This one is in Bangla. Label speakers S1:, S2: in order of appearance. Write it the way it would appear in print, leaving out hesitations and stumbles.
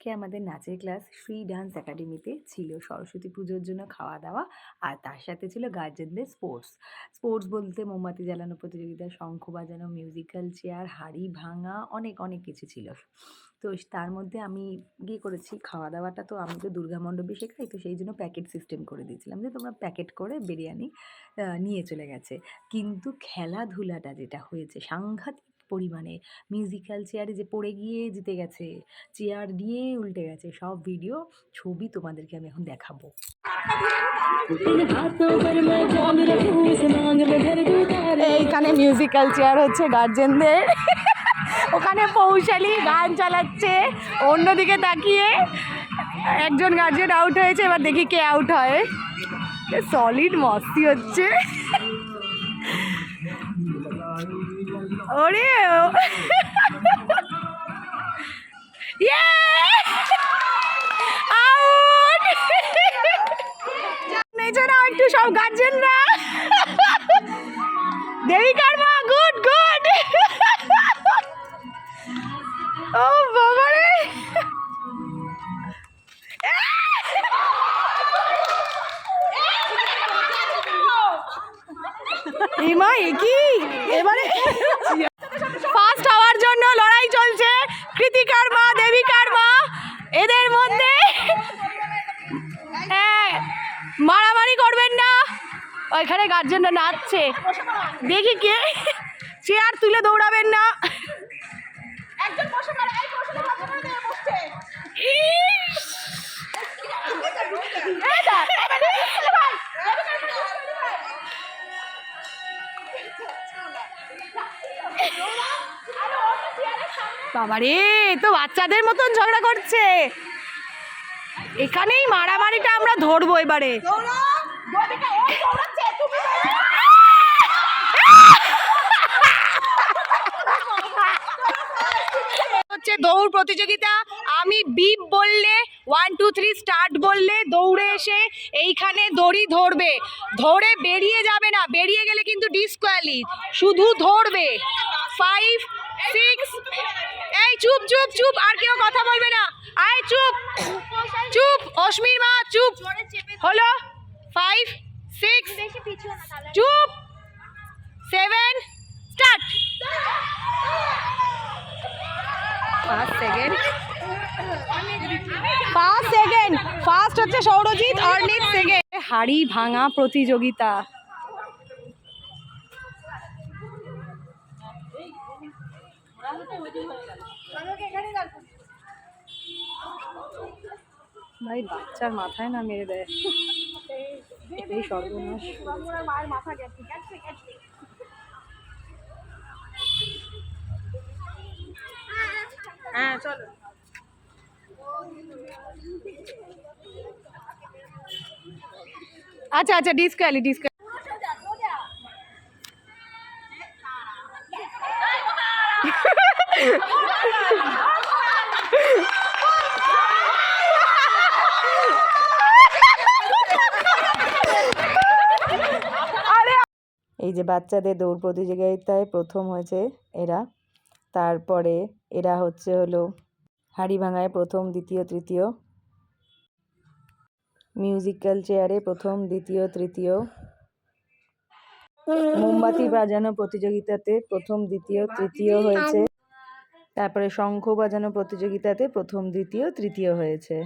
S1: আজকে আমাদের নাচের ক্লাস শ্রী ডান্স একাডেমিতে ছিল। সরস্বতী পুজোর জন্য খাওয়া-দাওয়া আর তার সাথে ছিল গার্জেনদের স্পোর্টস। স্পোর্টস বলতে মোমবাতি জ্বালানো প্রতিযোগিতা, শঙ্খ বাজানো, মিউজিক্যাল চেয়ার, হাঁড়ি ভাঙা, অনেক কিছু ছিল। তো তার মধ্যে আমি করেছি খাওয়া-দাওয়াটা, তো আমি তো দুর্গা মণ্ডপে শেখাই, তো সেই জন্য প্যাকেট সিস্টেম করে দিয়েছিলাম যে তোমরা প্যাকেট করে বিরিয়ানি নিয়ে চলে গেছে। কিন্তু খেলাধুলাটা যেটা হয়েছে সাংঘাতিক পরিমাণে, মিউজিক্যাল চেয়ারে যে পড়ে গিয়ে জিতে গেছে, চেয়ার দিয়ে উল্টে গেছে, সব ভিডিও ছবি তোমাদেরকে আমি এখন দেখাবো। এইখানে মিউজিক্যাল চেয়ার হচ্ছে গার্জেনদের, ওখানে পৌশালী গান চালাচ্ছে, অন্যদিকে তাকিয়ে একজন গার্জেন আউট হয়েছে, এবার দেখি কে আউট হয়। সলিড মস্তি হচ্ছে। ওরে একটু সব গার্জেনরা দেবিকার মা গুড গুড। ও বাবা রে, ইমা কি এবারে ফার্স্ট হওয়ার জন্য লড়াই চলছে কৃতিকার মা, দেবিকার মা, এদের মধ্যে। মারামারি করবেন না, ওইখানে গার্জেনরা নাচছে, দেখি কে চেয়ার তুলে দৌড়াবেন না। বাবারে, তো বাচ্চাদের মতন ঝগড়া করছে। এখানেই মারামারিটা আমরা ধরবো এবারে। হচ্ছে দৌড় প্রতিযোগিতা। আমি বিপ বললে 1 2 3 স্টার্ট বললে দৌড়ে এসে এইখানে দড়ি ধরবে, ধরে বেরিয়ে যাবে না, বেরিয়ে গেলে কিন্তু ডিসকোয়ালি, শুধু ধরবে। 5 6, এই চুপ চুপ চুপ, আর কেউ কথা বলবে না, আয় চুপ চুপ, অশ্মির মা চুপ হলো। 5 6 চুপ, 7 স্টার্ট। 5 সেকেন্ড, ফার্স্ট হচ্ছে সৌরজিৎ, অর্নিত সেকেন্ড। হাড়ি ভাঙা প্রতিযোগিতা। ভাই বাচ্চার মাথায় না মেরে দেয়, এই সর্বনাশ। হ্যাঁ চলো। আচ্ছা আচ্ছা, ডিসকোয়ালি। এই যে বাচ্চাদের দৌড় প্রতিযোগিতায় প্রথম হয়েছে এরা, তারপরে এরা হলো হাড়ি ভাঙায় প্রথম, দ্বিতীয়, তৃতীয়, মিউজিক্যাল চেয়ারে প্রথম, দ্বিতীয়, তৃতীয়, মোমবাতি বাজানো প্রতিযোগিতাতে প্রথম, দ্বিতীয়, তৃতীয় হয়েছে, তারপরে শঙ্খ বাজানো প্রতিযোগিতাতে প্রথম, দ্বিতীয়, তৃতীয় হয়েছে।